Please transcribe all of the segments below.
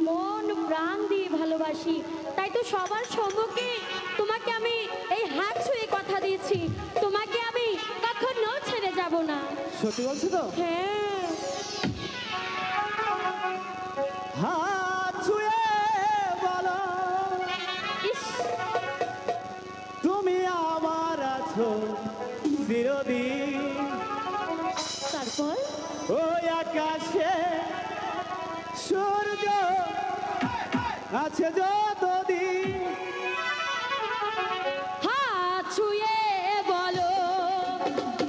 মন প্রাণ দিয়ে ভালোবাসি, তাই তো সবার সম্মুখে তোমাকে আমি এই হাত ছুঁয়ে কথা দিয়েছি, তোমাকে আমি কখনো ছেড়ে যাব না। সত্যি বলছো তো? হ্যাঁ। হাত ছুঁয়ে বলো ইস, তুমি আমার আছো চিরদিন। তারপর ওই আকাশে সূর্য আছে যতদিন। হাত ছুঁয়ে বলো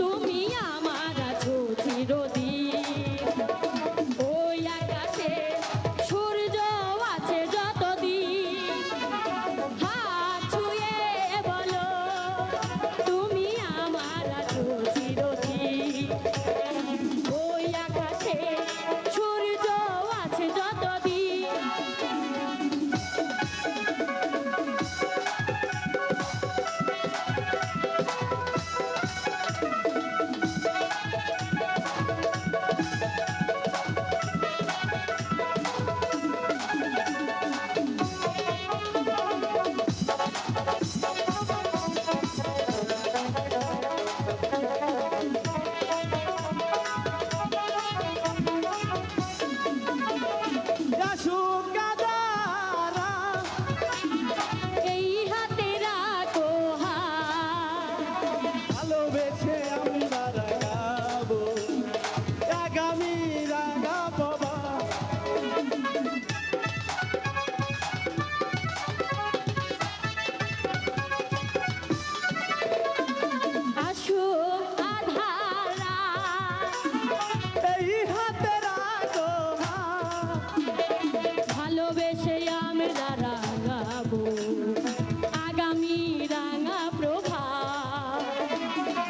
তুমি আমার আছো চিরদিন, ওই আকাশে সূর্য আছে যতদিন। হাত ছুঁয়ে বলো তুমি আমার আছো চিরদিন, ওই আকাশে সূর্য আছে যতদিন। আসুক কাদারা এই হাতে রাখো হাত, ভালোবেসে আমরা রাগাবো আগামী রাগা বাবা। আসুক আধার রাত, এই হাতে রাখো হাত, ভালোবেসে আমরা রাঙাবো আগামী রাঙা প্রভাত।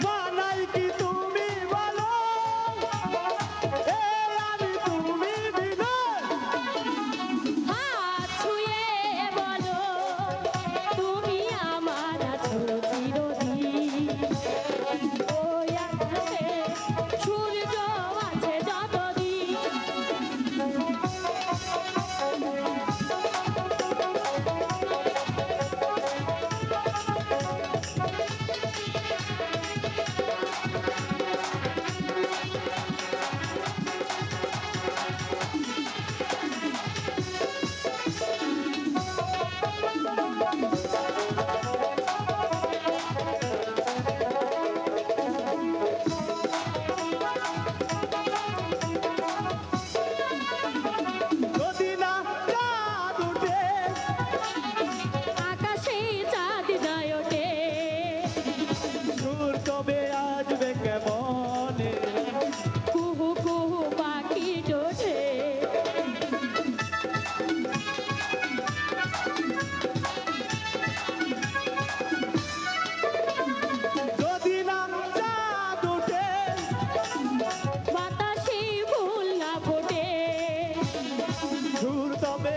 বানাই কি তুমি বলো এ আমি তুমি বিনা। হাত ছুঁয়ে বলো তুমি আমার আছো চিরদিন, ওই আকাশে সূর্য আছে যতদিন। যদি না চাঁদ উঠে আকাশে চাঁদ যায় ওঠে, সুর তবে আসবে কেমনে। কুহু কুহু পাখি ওঠে, যদি না চাঁদ উঠে বাতাসে ফুল না ফোটে, সুর তবে